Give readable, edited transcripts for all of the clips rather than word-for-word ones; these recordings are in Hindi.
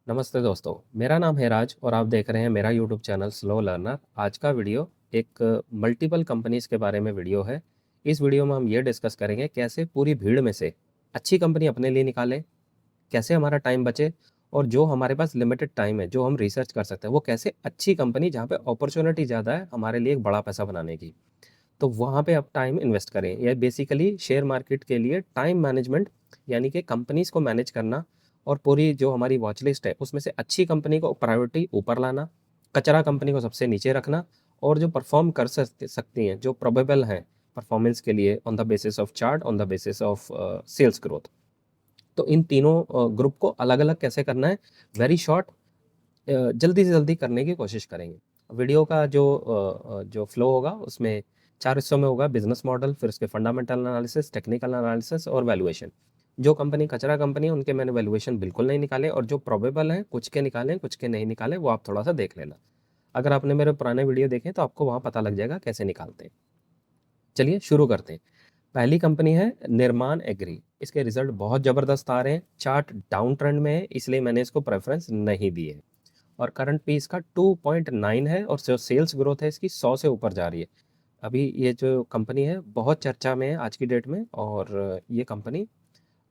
नमस्ते दोस्तों, मेरा नाम है राज और आप देख रहे हैं मेरा यूट्यूब चैनल स्लो लर्नर। आज का वीडियो एक मल्टीपल कंपनीज़ के बारे में वीडियो है। इस वीडियो में हम ये डिस्कस करेंगे कैसे पूरी भीड़ में से अच्छी कंपनी अपने लिए निकालें, कैसे हमारा टाइम बचे और जो हमारे पास लिमिटेड टाइम है, जो हम रिसर्च कर सकते हैं, वो कैसे अच्छी कंपनी जहाँ पे अपॉर्च्युनिटी ज़्यादा है हमारे लिए एक बड़ा पैसा बनाने की, तो वहाँ पे आप टाइम इन्वेस्ट करें। यह बेसिकली शेयर मार्केट के लिए टाइम मैनेजमेंट यानी कि कंपनीज़ को मैनेज करना और पूरी जो हमारी वॉच लिस्ट है उसमें से अच्छी कंपनी को प्रायोरिटी ऊपर लाना, कचरा कंपनी को सबसे नीचे रखना और जो परफॉर्म कर सकती हैं, जो प्रोबेबल हैं परफॉर्मेंस के लिए on the basis of chart, on the basis of sales growth. तो इन तीनों ग्रुप को अलग-अलग कैसे करना है, वेरी शॉर्ट जल्दी से जल्दी करने की कोशिश करेंगे। वीडियो का जो फ्लो होगा उसमें 4 हिस्सों में होगा। बिज़नेस मॉडल, फिर उसके फंडामेंटल एनालिसिस, टेक्निकल एनालिसिस और वैल्यूएशन। जो कंपनी कचरा कंपनी है उनके मैंने वैल्यूएशन बिल्कुल नहीं निकाले और जो प्रोबेबल हैं कुछ के निकाले, कुछ के नहीं निकाले, वो आप थोड़ा-सा देख लेना। अगर आपने मेरे पुराने वीडियो देखे तो आपको वहाँ पता लग जाएगा कैसे निकालते हैं। चलिए शुरू करते हैं। पहली कंपनी है निर्माण एग्री। इसके रिज़ल्ट बहुत ज़बरदस्त आ रहे हैं। चार्ट डाउन ट्रेंड में है इसलिए मैंने इसको प्रेफ़रेंस नहीं दी है। और करंट पे इसका 2.9 है और जो सेल्स ग्रोथ है इसकी 100 से ऊपर जा रही है। अभी ये जो कंपनी है बहुत चर्चा में है आज की डेट में और ये कंपनी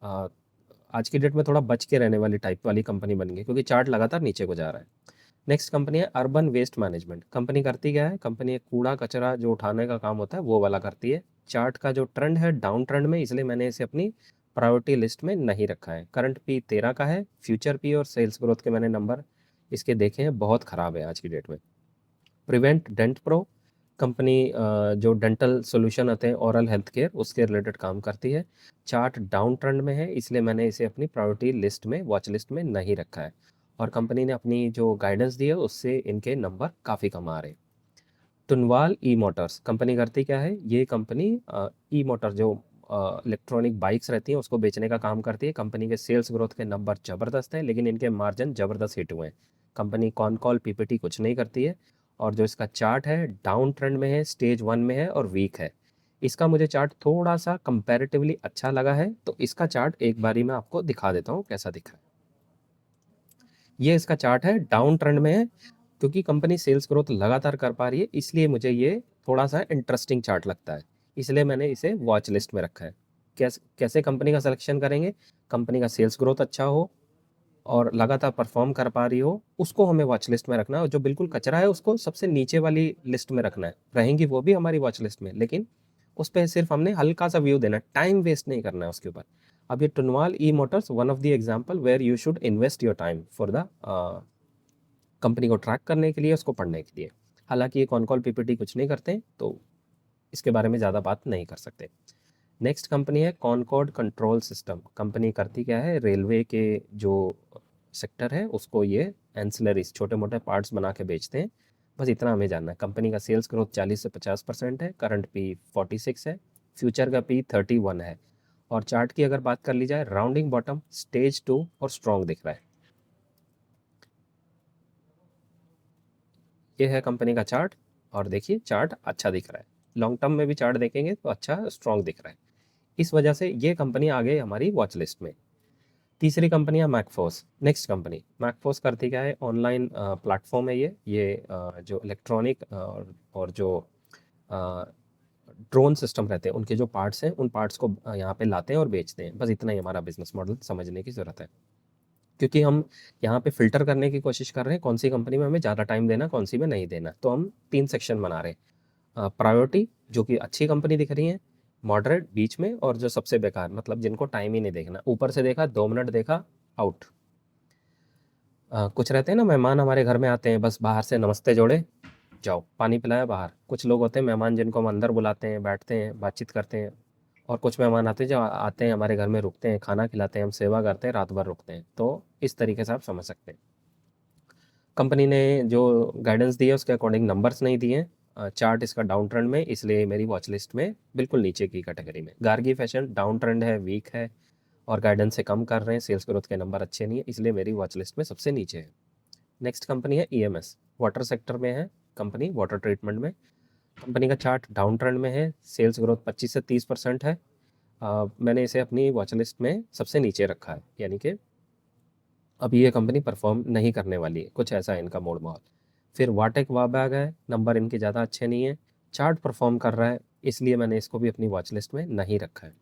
अ, आज की डेट में थोड़ा बच के रहने वाली टाइप वाली कंपनी बन गई क्योंकि चार्ट लगातार नीचे को जा रहा है। नेक्स्ट कंपनी है अर्बन वेस्ट मैनेजमेंट। कंपनी करती क्या है? कंपनी एक कूड़ा कचरा जो उठाने का काम होता है वो वाला करती है। चार्ट का जो ट्रेंड है डाउन ट्रेंड में, इसलिए मैंने इसे अपनी प्रायोरिटी लिस्ट में नहीं रखा है। करंट पी 13 का है। फ्यूचर पी और सेल्स ग्रोथ के मैंने नंबर इसके देखे हैं, बहुत ख़राब है आज की डेट में। प्रिवेंट डेंट प्रो कंपनी जो डेंटल सॉल्यूशन आते हैं ओरल हेल्थ केयर उसके रिलेटेड काम करती है। चार्ट डाउन ट्रेंड में है इसलिए मैंने इसे अपनी प्रायोरिटी लिस्ट में, वॉच लिस्ट में नहीं रखा है। और कंपनी ने अपनी जो गाइडेंस दी है उससे इनके नंबर काफ़ी कम आ रहे हैं। टुनवाल ई मोटर्स कंपनी करती क्या है? ये कंपनी ई मोटर जो इलेक्ट्रॉनिक बाइक्स रहती हैं उसको बेचने का काम करती है। कंपनी के सेल्स ग्रोथ के नंबर ज़बरदस्त हैं लेकिन इनके मार्जिन ज़बरदस्त हिट हुए हैं। कंपनी कॉन कॉल पीपीटी कुछ नहीं करती है और जो इसका चार्ट है डाउन ट्रेंड में है, स्टेज 1 में है और वीक है। इसका मुझे चार्ट थोड़ा सा कंपैरेटिवली अच्छा लगा है, तो इसका चार्ट एक बारी मैं आपको दिखा देता हूँ कैसा दिख रहा है। ये इसका चार्ट है, डाउन ट्रेंड में है। क्योंकि कंपनी सेल्स ग्रोथ लगातार कर पा रही है इसलिए मुझे ये थोड़ा-सा इंटरेस्टिंग चार्ट लगता है। इसलिए मैंने इसे वॉच लिस्ट में रखा है। कैसे कंपनी का सिलेक्शन करेंगे? कंपनी का सेल्स ग्रोथ अच्छा हो और लगातार परफ़ॉर्म कर पा रही हो, उसको हमें वॉच लिस्ट में रखना है और जो बिल्कुल कचरा है उसको सबसे नीचे वाली लिस्ट में रखना है। रहेंगी वो भी हमारी वॉच लिस्ट में, लेकिन उस पे सिर्फ़ हमने हल्का-सा व्यू देना है, टाइम वेस्ट नहीं करना है उसके ऊपर। अब ये Tunwal E motors one of the example where you should invest your time for the company को ट्रैक करने के लिए, उसको पढ़ने के लिए। हालाँकि ये कॉन कॉल पीपीटी कुछ नहीं करते, तो इसके बारे में ज़्यादा बात नहीं कर सकते। नेक्स्ट कंपनी है कॉनकॉर्ड कंट्रोल सिस्टम। कंपनी करती क्या है? रेलवे के जो सेक्टर है उसको ये एंसिलरीज़ छोटे-मोटे पार्ट्स बना के बेचते हैं। बस इतना हमें जानना है। कंपनी का सेल्स ग्रोथ 40 से 50% है, करंट पी 46 है, फ्यूचर का पी 31 है और चार्ट की अगर बात कर ली जाए राउंडिंग बॉटम, स्टेज 2 और स्ट्रॉन्ग दिख रहा है। ये है कंपनी का चार्ट और देखिए चार्ट अच्छा दिख रहा है। लॉन्ग टर्म में भी चार्ट देखेंगे तो अच्छा स्ट्रॉन्ग दिख रहा है। इस वजह से ये कंपनी आ गई हमारी वॉच लिस्ट में। तीसरी कंपनी है मैकफोर्स। नेक्स्ट कंपनी मैकफोर्स करती क्या है? ऑनलाइन प्लेटफॉर्म है ये जो इलेक्ट्रॉनिक और जो ड्रोन सिस्टम रहते हैं उनके जो पार्ट्स हैं उन पार्ट्स को यहाँ पे लाते हैं और बेचते हैं। बस इतना ही हमारा बिजनेस मॉडल समझने की ज़रूरत है। क्योंकि हम यहाँ पे फ़िल्टर करने की कोशिश कर रहे हैं कौन सी कंपनी में हमें ज़्यादा टाइम देना, कौन सी में नहीं देना। तो हम 3 सेक्शन बना रहे हैं। प्रायोरिटी जो कि अच्छी कंपनी दिख रही है, मॉडरेट बीच में और जो सबसे बेकार मतलब जिनको टाइम ही नहीं देखना। ऊपर से देखा 2 मिनट देखा, आउट। कुछ रहते हैं ना मेहमान हमारे घर में आते हैं बस बाहर से नमस्ते जोड़े, जाओ, पानी पिलाया बाहर। कुछ लोग होते हैं मेहमान जिनको हम अंदर बुलाते हैं, बैठते हैं, बातचीत करते हैं और कुछ मेहमान आते हैं जो आते हैं हमारे घर में रुकते हैं, खाना खिलाते हैं, हम सेवा करते हैं, रात भर रुकते हैं। तो इस तरीके से आप समझ सकते हैं। कंपनी ने जो गाइडेंस दी है उसके अकॉर्डिंग नंबर्स नहीं दिए हैं। चार्ट इसका डाउन ट्रेंड में इसलिए मेरी वॉच लिस्ट में बिल्कुल नीचे की कैटेगरी में। गार्गी फैशन डाउन ट्रेंड है, वीक है और गाइडेंस से कम कर रहे हैं, सेल्स ग्रोथ के नंबर अच्छे नहीं है इसलिए मेरी वॉच लिस्ट में सबसे नीचे है। नेक्स्ट कंपनी है ईएमएस। वाटर सेक्टर में है कंपनी, वाटर ट्रीटमेंट में। कंपनी का चार्ट डाउन ट्रेंड में है, सेल्स ग्रोथ 25 से 30% है। मैंने इसे अपनी वॉच लिस्ट में सबसे नीचे रखा है, यानी कि अब ये कंपनी परफॉर्म नहीं करने वाली है, कुछ ऐसा है इनका मूड माहौल। फिर वाटेक वाबैग है, नंबर इनके ज़्यादा अच्छे नहीं है, चार्ट परफॉर्म कर रहा है, इसलिए मैंने इसको भी अपनी वॉच लिस्ट में नहीं रखा है।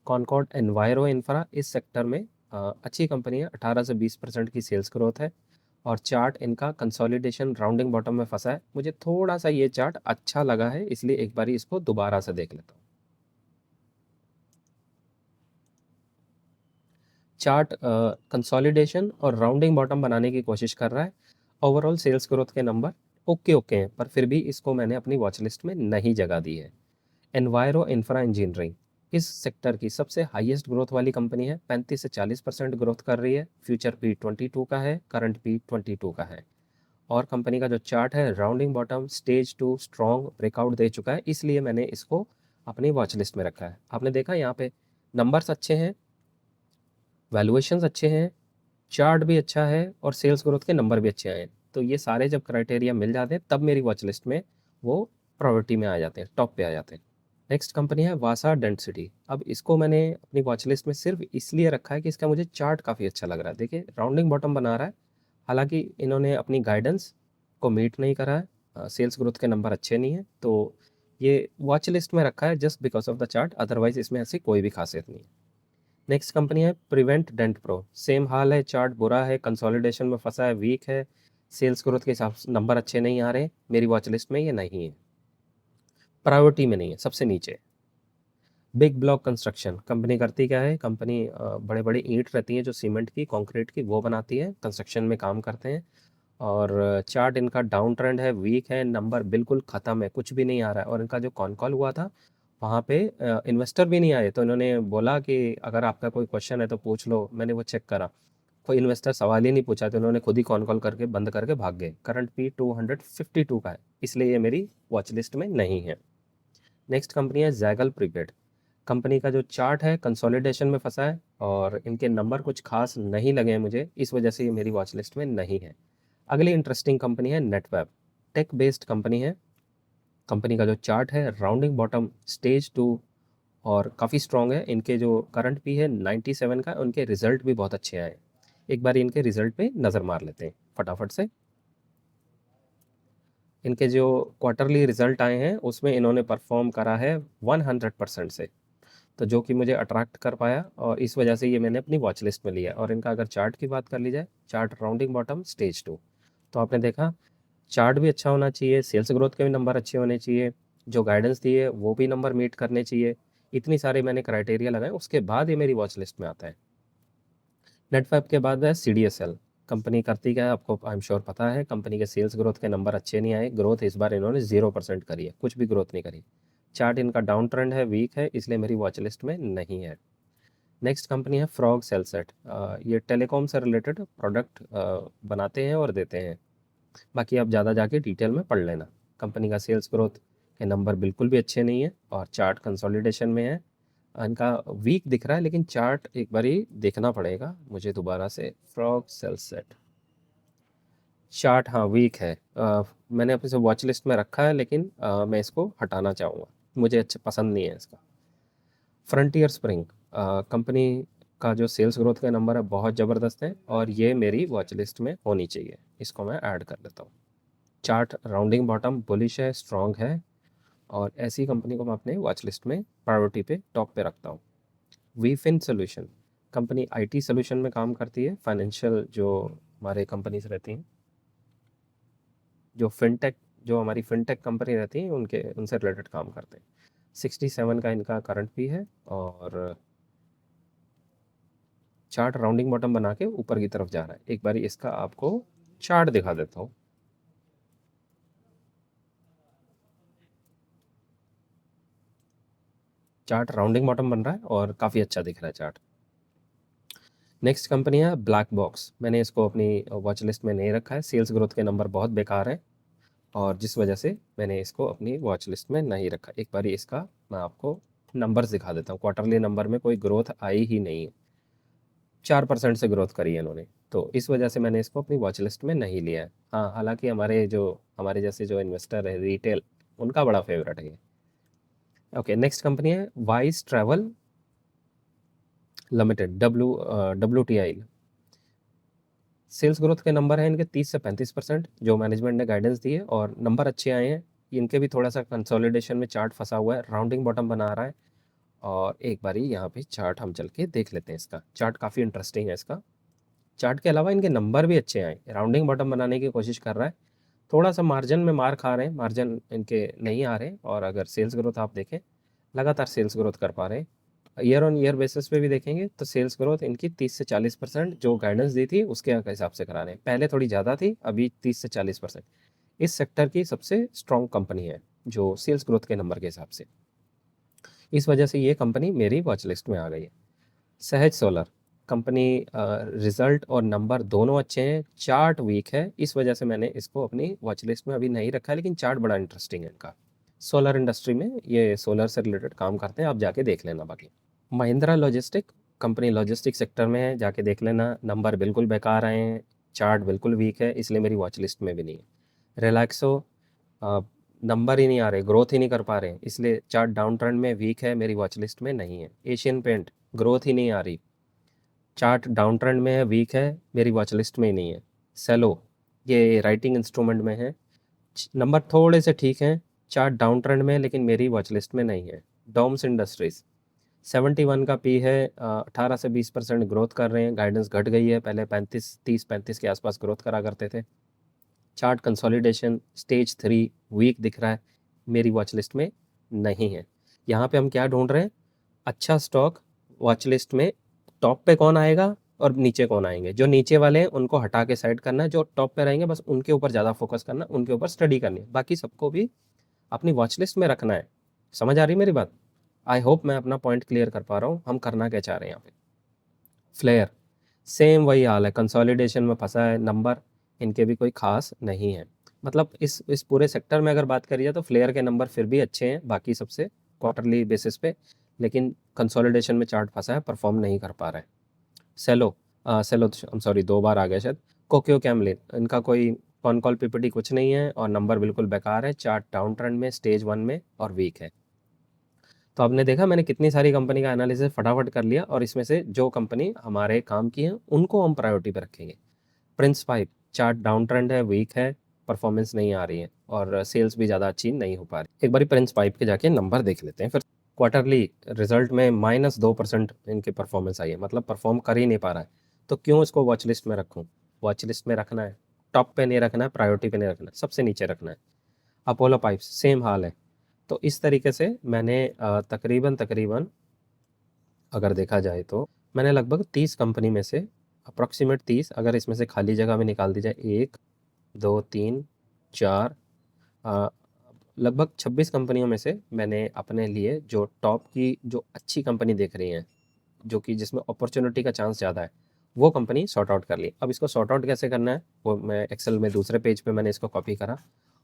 कॉनकॉर्ड एनवायरो इंफ्रा इस सेक्टर में अच्छी कंपनी है, 18 से 20% की सेल्स ग्रोथ है, और चार्ट इनका कंसोलिडेशन राउंडिंग बॉटम में फंसा है। मुझे थोड़ा सा ये चार्ट अच्छा लगा है, इसलिए एक बारी इसको दोबारा से देख लेता हूँ। चार्ट कंसोलिडेशन और राउंडिंग बॉटम बनाने की कोशिश कर रहा है। ओवरऑल सेल्स ग्रोथ के नंबर ओके ओके हैं, पर फिर भी इसको मैंने अपनी वॉच लिस्ट में नहीं जगह दी है। एनवायरो इंफ्रा इंजीनियरिंग इस सेक्टर की सबसे हाईएस्ट ग्रोथ वाली कंपनी है, 35 से 40% ग्रोथ कर रही है। फ्यूचर पी 22 का है, करंट पी 22 का है, और कंपनी का जो चार्ट है rounding bottom stage 2 strong breakout दे चुका है, इसलिए मैंने इसको अपनी वॉच लिस्ट में रखा है। आपने देखा यहाँ पे नंबर्स अच्छे हैं, वैल्यूएशंस अच्छे हैं, चार्ट भी अच्छा है, और सेल्स ग्रोथ के नंबर भी अच्छे आए हैं। तो ये सारे जब क्राइटेरिया मिल जाते हैं तब मेरी वॉच लिस्ट में वो प्रायोरिटी में आ जाते हैं, टॉप पे आ जाते हैं। नेक्स्ट कंपनी है वासा डेंसिटी। अब इसको मैंने अपनी वॉच लिस्ट में सिर्फ इसलिए रखा है कि इसका मुझे चार्ट काफ़ी अच्छा लग रहा है। देखिए राउंडिंग बॉटम बना रहा है, हालांकि इन्होंने अपनी गाइडेंस को मीट नहीं करा है, सेल्स ग्रोथ के नंबर अच्छे नहीं हैं, तो ये वॉच लिस्ट में रखा है just because of the chart, otherwise इसमें ऐसी कोई भी खासियत नहीं है। नेक्स्ट कंपनी है प्रिवेंट डेंट प्रो। सेम हाल है, चार्ट बुरा है, कंसोलिडेशन में फंसा है, वीक है, सेल्स ग्रोथ के हिसाब से नंबर अच्छे नहीं आ रहे, मेरी वॉच लिस्ट में ये नहीं है, प्रायोरिटी में नहीं है, सबसे नीचे। बिग ब्लॉक कंस्ट्रक्शन कंपनी करती क्या है, कंपनी बड़े बड़े ईंट रहती हैं जो सीमेंट की कंक्रीट की, वो बनाती है, कंस्ट्रक्शन में काम करते हैं। और चार्ट इनका डाउन ट्रेंड है, वीक है, नंबर बिल्कुल ख़त्म है, कुछ भी नहीं आ रहा है। और इनका जो कॉन कॉल हुआ था वहाँ पे इन्वेस्टर भी नहीं आए, तो इन्होंने बोला कि अगर आपका कोई क्वेश्चन है तो पूछ लो। मैंने वो चेक करा, कोई इन्वेस्टर सवाल ही नहीं पूछा, तो इन्होंने खुद ही कॉन कॉल करके बंद करके भाग गए। करंट पी 252 का है, इसलिए ये मेरी वॉच लिस्ट में नहीं है। नेक्स्ट कंपनी है जैगल प्रीपेड। कंपनी का जो चार्ट है कंसोलिडेशन में फंसा है, और इनके नंबर कुछ खास नहीं लगे हैं मुझे, इस वजह से ये मेरी वॉच लिस्ट में नहीं है। अगली इंटरेस्टिंग कंपनी है नेटवेब। टेक बेस्ड कंपनी है, कंपनी का जो चार्ट है राउंडिंग बॉटम स्टेज 2 और काफ़ी स्ट्रॉन्ग है। इनके जो करंट पी है 97 का, उनके रिजल्ट भी बहुत अच्छे आए। एक बार इनके रिजल्ट पे नज़र मार लेते हैं फटाफट से। इनके जो क्वार्टरली रिजल्ट आए हैं उसमें इन्होंने परफॉर्म करा है 100% से, तो जो कि मुझे अट्रैक्ट कर पाया, और इस वजह से ये मैंने अपनी वॉच लिस्ट में लिया। और इनका अगर चार्ट की बात कर ली जाए, चार्ट राउंडिंग बॉटम स्टेज 2, तो आपने देखा चार्ट भी अच्छा होना चाहिए, सेल्स ग्रोथ के भी नंबर अच्छे होने चाहिए, जो गाइडेंस दी है वो भी नंबर मीट करने चाहिए। इतनी सारे मैंने क्राइटेरिया लगाए, उसके बाद ये मेरी वॉच लिस्ट में आता है। नेटफैप के बाद है C D S L. Company करती क्या है आपको आई एम श्योर पता है, कंपनी के सेल्स ग्रोथ के नंबर अच्छे नहीं आए, ग्रोथ इस बार इन्होंने 0% करी है, कुछ भी ग्रोथ नहीं करी। चार्ट इनका डाउन ट्रेंड है, वीक है, इसलिए मेरी वॉच लिस्ट में नहीं है। नेक्स्ट कंपनी है फ्रॉग सेल सेट। ये टेलीकॉम से रिलेटेड प्रोडक्ट बनाते हैं और देते हैं, बाकी आप ज़्यादा जाके डिटेल में पढ़ लेना। कंपनी का सेल्स ग्रोथ के नंबर बिल्कुल भी अच्छे नहीं है, और चार्ट कंसोलिडेशन में है। इनका वीक दिख रहा है, लेकिन चार्ट एक बारी देखना पड़ेगा मुझे दोबारा से। फ्रॉग सेल सेट चार्ट हाँ वीक है, मैंने अपने से वॉच लिस्ट में रखा है, लेकिन मैं इसको हटाना चाहूँगा, मुझे अच्छा पसंद नहीं है इसका। फ्रंटियर स्प्रिंग कंपनी का जो सेल्स ग्रोथ के नंबर है बहुत ज़बरदस्त है, और ये मेरी वॉच लिस्ट में होनी चाहिए, इसको मैं ऐड कर लेता हूँ। चार्ट राउंडिंग बॉटम बुलिश है, स्ट्रॉन्ग है, और ऐसी कंपनी को मैं अपने वॉच लिस्ट में प्रायोरिटी पे टॉप पे रखता हूँ। वीफिन सोल्यूशन कंपनी आईटी सोल्यूशन में काम करती है, फाइनेंशियल जो हमारे कंपनीज रहती हैं, जो फिनटेक, जो हमारी फिनटेक कंपनी रहती है उनके उनसे रिलेटेड काम करते हैं। 67 का इनका करंट भी है, और चार्ट राउंडिंग बॉटम बना के ऊपर की तरफ जा रहा है। एक बारी इसका आपको चार्ट दिखा देता हूँ। चार्ट राउंडिंग बॉटम बन रहा है और काफ़ी अच्छा दिख रहा है चार्ट। नेक्स्ट कंपनी है ब्लैक बॉक्स। मैंने इसको अपनी वॉच लिस्ट में नहीं रखा है, सेल्स ग्रोथ के नंबर बहुत बेकार हैं, और जिस वजह से मैंने इसको अपनी वॉच लिस्ट में नहीं रखा। एक बारी इसका मैं आपको नंबर्स दिखा देता हूँ। क्वार्टरली नंबर में कोई ग्रोथ आई ही नहीं है, 4% से ग्रोथ करी है इन्होंने, तो इस वजह से मैंने इसको अपनी वॉच लिस्ट में नहीं लिया है। हाँ, हालांकि हमारे जैसे जो इन्वेस्टर है रिटेल, उनका बड़ा फेवरेट है ये। ओके, नेक्स्ट कंपनी है Wise travel limited, W T I. Sales growth के नंबर हैं इनके 30 से 35% जो मैनेजमेंट ने गाइडेंस दी है, और नंबर अच्छे आए हैं। इनके भी थोड़ा सा कंसोलिडेशन में चार्ट फंसा हुआ है, राउंडिंग बॉटम बना रहा है। और एक बारी यहाँ पे चार्ट हम चल के देख लेते हैं। इसका चार्ट काफ़ी इंटरेस्टिंग है। इसका चार्ट के अलावा इनके नंबर भी अच्छे आए, राउंडिंग बॉटम बनाने की कोशिश कर रहा है। थोड़ा सा मार्जिन में मार खा रहे हैं, मार्जिन इनके नहीं आ रहे। और अगर सेल्स ग्रोथ आप देखें, लगातार सेल्स ग्रोथ कर पा रहे हैं। ईयर ऑन ईयर बेसिस पे भी देखेंगे तो सेल्स ग्रोथ इनकी 30 से 40% जो गाइडेंस दी थी उसके हिसाब से करा रहे हैं। पहले थोड़ी ज़्यादा थी, अभी 30 से 40%। इस सेक्टर की सबसे स्ट्रॉन्ग कंपनी है जो सेल्स ग्रोथ के नंबर के हिसाब से। इस वजह से ये कंपनी मेरी वॉच लिस्ट में आ गई है। सहज सोलर कंपनी, रिजल्ट और नंबर दोनों अच्छे हैं, चार्ट वीक है, इस वजह से मैंने इसको अपनी वॉच लिस्ट में अभी नहीं रखा है, लेकिन चार्ट बड़ा इंटरेस्टिंग है इनका। सोलर इंडस्ट्री में ये सोलर से रिलेटेड काम करते हैं, आप जाके देख लेना। बाकी Mahindra logistic company logistic sector में है, जाके देख लेना। नंबर बिल्कुल बेकार आए हैं, चार्ट बिल्कुल वीक है, इसलिए मेरी वॉच लिस्ट में भी नहीं है। रिलैक्सो, नंबर ही नहीं आ रहे, ग्रोथ ही नहीं कर पा रहे, इसलिए चार्ट डाउन ट्रेंड में वीक है, मेरी वॉच लिस्ट में नहीं है। एशियन पेंट, ग्रोथ ही नहीं आ रही, चार्ट डाउन ट्रेंड में है, वीक है, मेरी वॉच लिस्ट में ही नहीं है। सेलो, ये राइटिंग इंस्ट्रूमेंट में है, नंबर थोड़े से ठीक हैं, चार्ट डाउन ट्रेंड में है, लेकिन मेरी वॉच लिस्ट में नहीं है। डॉम्स इंडस्ट्रीज़ 71 का पी है, 18 से 20% ग्रोथ कर रहे हैं, गाइडेंस घट गई है, पहले 35 के आसपास ग्रोथ करा करते थे। चार्ट कंसोलिडेशन स्टेज 3 वीक दिख रहा है, मेरी वॉच लिस्ट में नहीं है। यहाँ पे हम क्या ढूंढ रहे हैं? अच्छा स्टॉक वॉच लिस्ट में टॉप पे कौन आएगा और नीचे कौन आएंगे। जो नीचे वाले हैं उनको हटा के साइड करना है, जो टॉप पे रहेंगे बस उनके ऊपर ज़्यादा फोकस करना, उनके ऊपर स्टडी करनी है, बाकी सबको भी अपनी वॉच लिस्ट में रखना है। समझ आ रही मेरी बात? आई होप मैं अपना पॉइंट क्लियर कर पा रहा हूँ, हम करना क्या चाह रहे हैं यहाँ पे। फ्लेयर, सेम वही हाल है, कंसोलिडेशन में फंसा है, नंबर इनके भी कोई खास नहीं है। मतलब इस पूरे सेक्टर में अगर बात करी जाए तो फ्लेयर के नंबर फिर भी अच्छे हैं बाकी सबसे, क्वार्टरली बेसिस पे, लेकिन कंसोलिडेशन में चार्ट फंसा है, परफॉर्म नहीं कर पा रहा है। सेलो, सेलो सॉरी 2 बार आ गया शायद। कोक्यो कैमलिन, इनका कोई कॉन कॉल पीपीटी कुछ नहीं है, और नंबर बिल्कुल बेकार है, चार्ट डाउन ट्रेंड में स्टेज 1 में और वीक है। तो आपने देखा मैंने कितनी सारी कंपनी का एनालिसिस फटाफट कर लिया, और इसमें से जो कंपनी हमारे काम की है उनको हम प्रायोरिटी पे रखेंगे। Prince pipe, chart down trend है, वीक है, परफॉर्मेंस नहीं आ रही है, और सेल्स भी ज़्यादा अच्छी नहीं हो पा रही। एक बारी प्रिंस पाइप के जाके नंबर देख लेते हैं फिर। क्वार्टरली रिजल्ट में -2% इनकी परफॉर्मेंस आई है, मतलब परफॉर्म कर ही नहीं पा रहा है। तो क्यों इसको वॉच लिस्ट में रखूँ? वॉच लिस्ट में रखना है, टॉप पे नहीं रखना है, प्रायोरिटी पे नहीं रखना है, सबसे नीचे रखना है। अपोलो पाइप्स सेम हाल है। तो इस तरीके से मैंने तकरीबन तकरीबन अगर देखा जाए तो मैंने लगभग 30 कंपनी में से अप्रॉक्सीमेट 30, अगर इसमें से खाली जगह में निकाल दी जाए 1 2 3 4, लगभग 26 कंपनियों में से मैंने अपने लिए जो टॉप की जो अच्छी कंपनी देख रही हैं, जो कि जिसमें अपॉर्चुनिटी का चांस ज़्यादा है, वो कंपनी सॉर्ट आउट कर ली। अब इसको सॉर्ट आउट कैसे करना है, वो मैं एक्सेल में दूसरे पेज पे मैंने इसको कॉपी करा,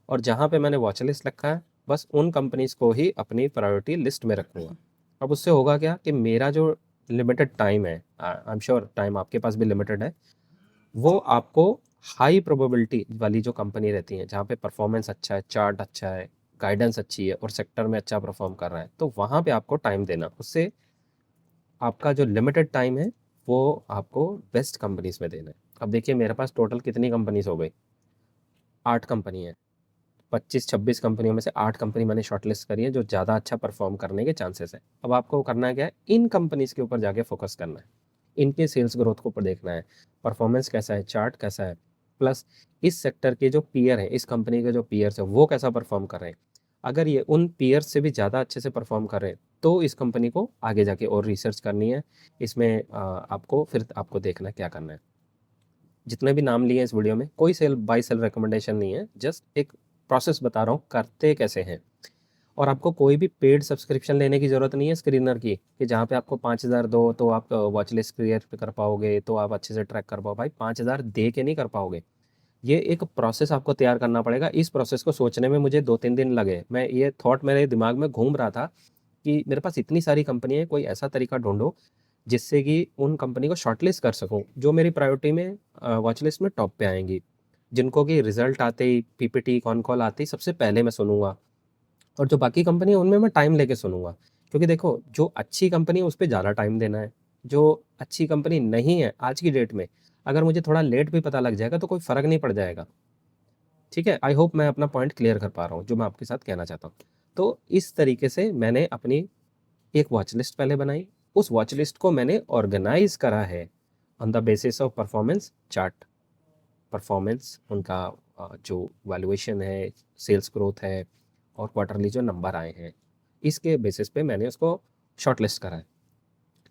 और जहाँ पे मैंने वॉच लिस्ट रखा है बस उन कंपनीज़ को ही अपनी प्रायोरिटी लिस्ट में रखूँगा। अब उससे होगा क्या कि मेरा जो लिमिटेड टाइम है, आई एम श्योर टाइम आपके पास भी लिमिटेड है, वो आपको हाई प्रोबेबिलिटी वाली जो कंपनी रहती है, जहाँ पे परफॉर्मेंस अच्छा है, चार्ट अच्छा है, गाइडेंस अच्छी है, और सेक्टर में अच्छा परफॉर्म कर रहा है, तो वहाँ पे आपको टाइम देना। उससे आपका जो लिमिटेड टाइम है वो आपको बेस्ट कंपनीज़ में देना है। अब देखिए मेरे पास टोटल कितनी कंपनीज़ हो गई? 8 कंपनी है। 25-26 कंपनियों में से 8 कंपनी मैंने शॉर्टलिस्ट करी है जो ज़्यादा अच्छा परफॉर्म करने के चांसेस है। अब आपको करना क्या है, इन कंपनीज़ के ऊपर जाके फोकस करना है, इनके सेल्स ग्रोथ को ऊपर देखना है, परफॉर्मेंस कैसा है, चार्ट कैसा है, प्लस इस सेक्टर के जो पीयर हैं, इस कंपनी के जो पीयर्स हैं वो कैसा परफॉर्म कर रहे हैं। अगर ये उन पीयर्स से भी ज़्यादा अच्छे से परफॉर्म कर रहे हैं तो इस कंपनी को आगे जाके और रिसर्च करनी है। इसमें आपको देखना है क्या करना है। जितने भी नाम लिए हैं इस वीडियो में, कोई सेल बाय सेल रिकमेंडेशन नहीं है, जस्ट एक प्रोसेस बता रहा हूँ करते कैसे हैं। और आपको कोई भी पेड सब्सक्रिप्शन लेने की ज़रूरत नहीं है स्क्रीनर की, कि जहाँ पे आपको 5,000 दो तो आप वॉच लिस्ट क्रिएट कर पाओगे, तो आप अच्छे से ट्रैक कर पाओ। भाई 5,000 दे के नहीं कर पाओगे, ये एक प्रोसेस आपको तैयार करना पड़ेगा। इस प्रोसेस को सोचने में मुझे 2-3 दिन लगे, मैं ये थॉट मेरे दिमाग में घूम रहा था कि मेरे पास इतनी सारी कंपनी है, कोई ऐसा तरीका ढूंढो जिससे कि उन कंपनी को शॉर्टलिस्ट कर सकूं जो मेरी प्रायोरिटी में वॉच लिस्ट में टॉप पे आएंगी, जिनको कि रिजल्ट आते ही पीपीटी कॉन कॉल आते ही सबसे पहले मैं सुनूंगा, और जो बाकी कंपनी है उनमें मैं टाइम लेके सुनूंगा। क्योंकि देखो जो अच्छी कंपनी है उस पर ज़्यादा टाइम देना है, जो अच्छी कंपनी नहीं है आज की डेट में, अगर मुझे थोड़ा लेट भी पता लग जाएगा तो कोई फ़र्क नहीं पड़ जाएगा। ठीक है? आई होप मैं अपना पॉइंट क्लियर कर पा रहा हूँ, जो मैं आपके साथ कहना चाहता हूँ। तो इस तरीके से मैंने अपनी एक वॉच लिस्ट पहले बनाई, उस वॉच लिस्ट को मैंने ऑर्गेनाइज़ करा है on the basis of performance chart. Performance उनका जो वैल्यूएशन है, सेल्स ग्रोथ है और क्वार्टरली जो नंबर आए हैं, इसके बेसिस पे मैंने उसको शॉर्टलिस्ट करा है।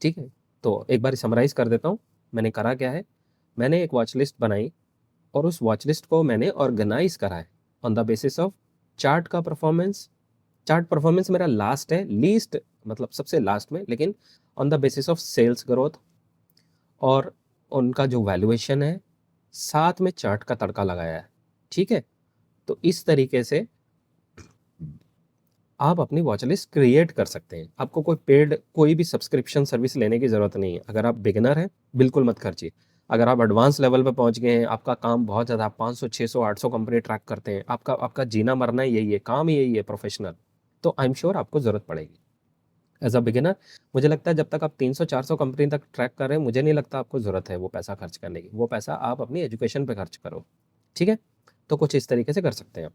ठीक है? तो एक बार समराइज़ कर देता हूँ, मैंने करा क्या है, मैंने एक वॉच लिस्ट बनाई और उस वॉच लिस्ट को मैंने ऑर्गेनाइज़ करा है on the basis of chart का परफॉर्मेंस। चार्ट परफॉर्मेंस मेरा लास्ट है, लीस्ट मतलब सबसे लास्ट में, लेकिन on the basis of sales growth और उनका जो वैल्यूएशन है, साथ में चार्ट का तड़का लगाया है। ठीक है? तो इस तरीके से आप अपनी वॉच लिस्ट क्रिएट कर सकते हैं। आपको कोई पेड कोई भी सब्सक्रिप्शन सर्विस लेने की ज़रूरत नहीं है। अगर आप बिगिनर हैं, बिल्कुल मत खर्चिए। अगर आप एडवांस लेवल पे पहुँच गए हैं, आपका काम बहुत ज़्यादा 500, 600, 800 कंपनी ट्रैक करते हैं, आपका आपका जीना मरना यही है, काम यही है प्रोफेशनल, तो आई एम श्योर आपको ज़रूरत पड़ेगी। एज़ अ बिगिनर मुझे लगता है जब तक आप 300-400 कंपनी तक ट्रैक कर रहे हैं, मुझे नहीं लगता आपको ज़रूरत है वो पैसा खर्च करने की। वो पैसा आप अपनी एजुकेशन पे खर्च करो। ठीक है? तो कुछ इस तरीके से कर सकते हैं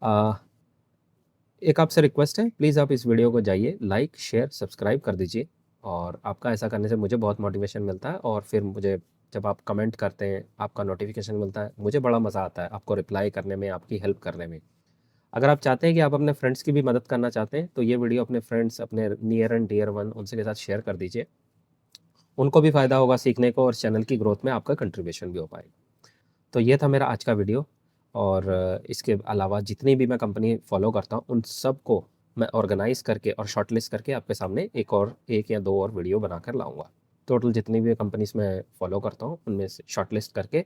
आप। एक आपसे रिक्वेस्ट है, प्लीज़ आप इस वीडियो को जाइए, लाइक, शेयर, सब्सक्राइब कर दीजिए और आपका ऐसा करने से मुझे बहुत मोटिवेशन मिलता है और फिर मुझे जब आप कमेंट करते हैं, आपका नोटिफिकेशन मिलता है, मुझे बड़ा मज़ा आता है आपको रिप्लाई करने में, आपकी हेल्प करने में। अगर आप चाहते हैं कि आप अपने फ्रेंड्स की भी मदद करना चाहते हैं, तो ये वीडियो अपने फ्रेंड्स, अपने नियर एंड डियर वन उनसे के साथ शेयर कर दीजिए। उनको भी फ़ायदा होगा सीखने को और चैनल की ग्रोथ में आपका कंट्रीब्यूशन भी हो पाएगा। तो ये था मेरा आज का वीडियो और इसके अलावा जितनी भी मैं कंपनी फॉलो करता हूँ, उन सब को मैं ऑर्गेनाइज़ करके और शॉर्टलिस्ट करके आपके सामने एक या 2 और वीडियो बनाकर लाऊँगा। टोटल जितनी भी कंपनीज़ मैं फॉलो करता हूँ, उनमें से शॉर्टलिस्ट करके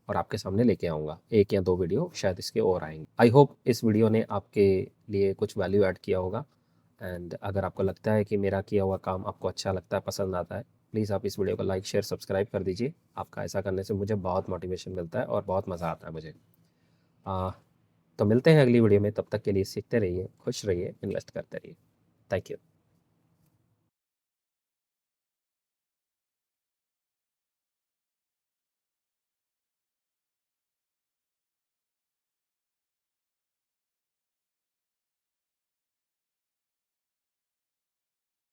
और आपके सामने लेके आऊँगा। 1 या 2 वीडियो शायद इसके और आएँगे। आई होप इस वीडियो ने आपके लिए कुछ वैल्यू ऐड किया होगा एंड अगर आपको लगता है कि मेरा किया हुआ काम आपको अच्छा लगता है, पसंद आता है, प्लीज़ आप इस वीडियो को लाइक, शेयर, सब्सक्राइब कर दीजिए। आपका ऐसा करने से मुझे बहुत मोटिवेशन मिलता है और बहुत मज़ा आता है मुझे। आ, तो मिलते हैं अगली वीडियो में, तब तक के लिए सीखते रहिए, खुश रहिए, इन्वेस्ट करते रहिए। Thank you.